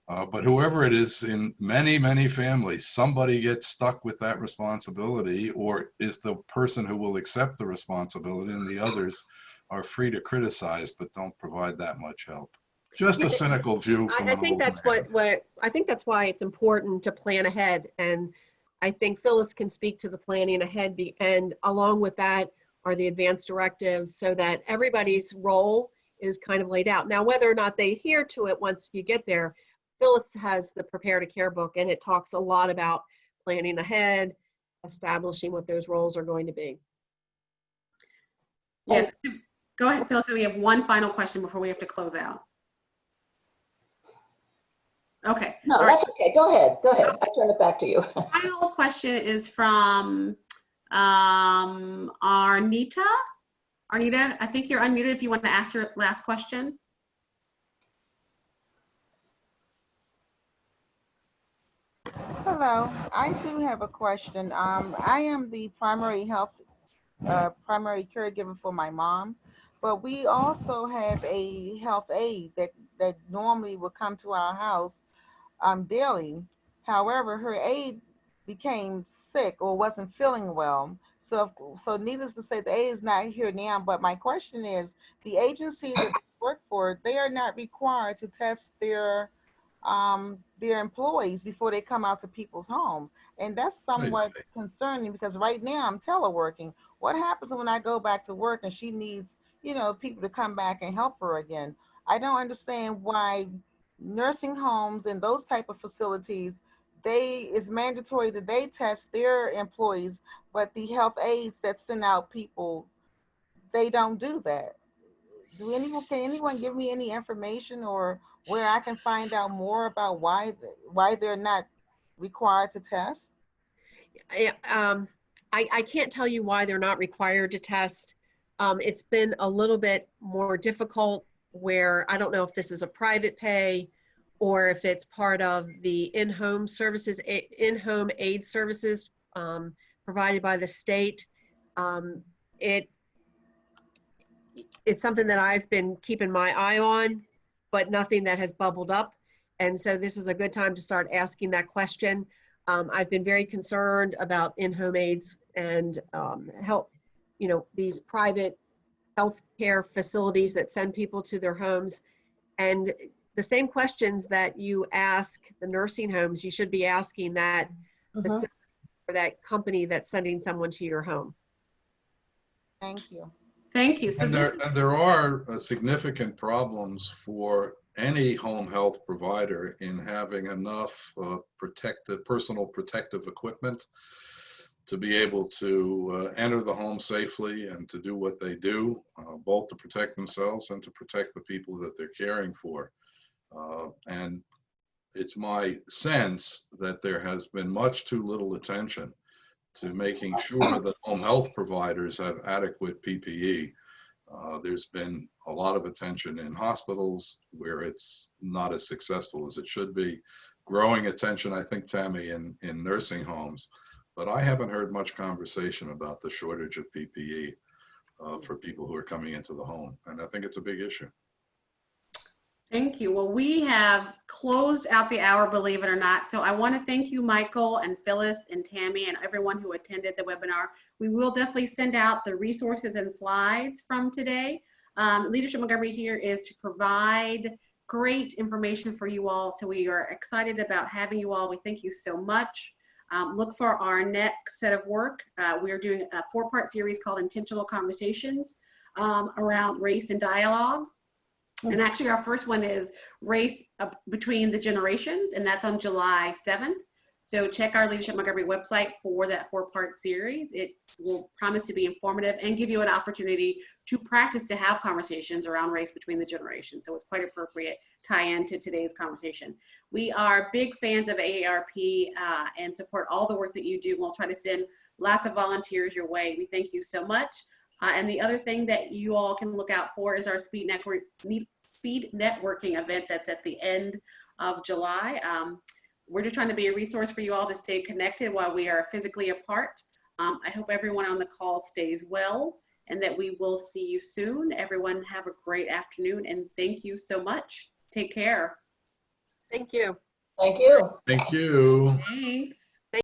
But whoever it is, in many, many families, somebody gets stuck with that responsibility, or is the person who will accept the responsibility, and the others are free to criticize but don't provide that much help. Just a cynical view from I an think old that's man. what I think that's why it's important to plan ahead. And I think Phyllis can speak to the planning ahead. And along with that are the advanced directives, so that everybody's role is kind of laid out. Now, whether or not they adhere to it once you get there, Phyllis has the Prepare to Care book, and it talks a lot about planning ahead, establishing what those roles are going to be. Yes, go ahead, Phil. So we have one final question before we have to close out. Okay. No, All that's okay. Go ahead. Go ahead. I turn it back to you. Final question is from Arnita. Arnita, I think you're unmuted if you want to ask your last question. Hello, I do have a question. I am the primary caregiver for my mom, but we also have a health aide that normally would come to our house daily. However, her aide became sick or wasn't feeling well. So needless to say, the aide is not here now. But my question is, the agency that they work for, they are not required to test their employees before they come out to people's homes. And that's somewhat concerning, because right now I'm teleworking. What happens when I go back to work and she needs, people to come back and help her again? I don't understand why nursing homes and those type of facilities, it's mandatory that they test their employees, but the health aides that send out people, they don't do that. Can anyone give me any information or where I can find out more about why they're not required to test? I can't tell you why they're not required to test. It's been a little bit more difficult, where I don't know if this is a private pay or if it's part of the in-home services, in-home aid services provided by the state. It's something that I've been keeping my eye on, but nothing that has bubbled up. And so this is a good time to start asking that question. I've been very concerned about in-home aids and these private healthcare facilities that send people to their homes. And the same questions that you ask the nursing homes, you should be asking that facility or that company that's sending someone to your home. Thank you. Thank you. So And there are significant problems for any home health provider in having enough personal protective equipment to be able to enter the home safely and to do what they do, both to protect themselves and to protect the people that they're caring for. And it's my sense that there has been much too little attention to making sure that home health providers have adequate PPE. There's been a lot of attention in hospitals where it's not as successful as it should be. Growing attention, I think, Tammy, in nursing homes. but I haven't heard much conversation about the shortage of PPE for people who are coming into the home. And I think it's a big issue. Thank you. Well, we have closed out the hour, believe it or not. So I want to thank you, Michael and Phyllis and Tammy and everyone who attended the webinar. We will definitely send out the resources and slides from today. Leadership Montgomery here is to provide great information for you all. So we are excited about having you all. We thank you so much. Look for our next set of work. We are doing a 4-part series called Intentional Conversations around race and dialogue. And actually our first one is race between the generations, and that's on July 7th. So check our Leadership Montgomery website for that 4-part series. It will promise to be informative and give you an opportunity to practice to have conversations around race between the generations. So it's quite appropriate tie-in to today's conversation. We are big fans of AARP and support all the work that you do. We'll try to send lots of volunteers your way. We thank you so much. And the other thing that you all can look out for is our speed networking event that's at the end of July. We're just trying to be a resource for you all to stay connected while we are physically apart. I hope everyone on the call stays well and that we will see you soon. Everyone have a great afternoon and thank you so much. Take care. Thank you. Thank you. Thank you. Thanks.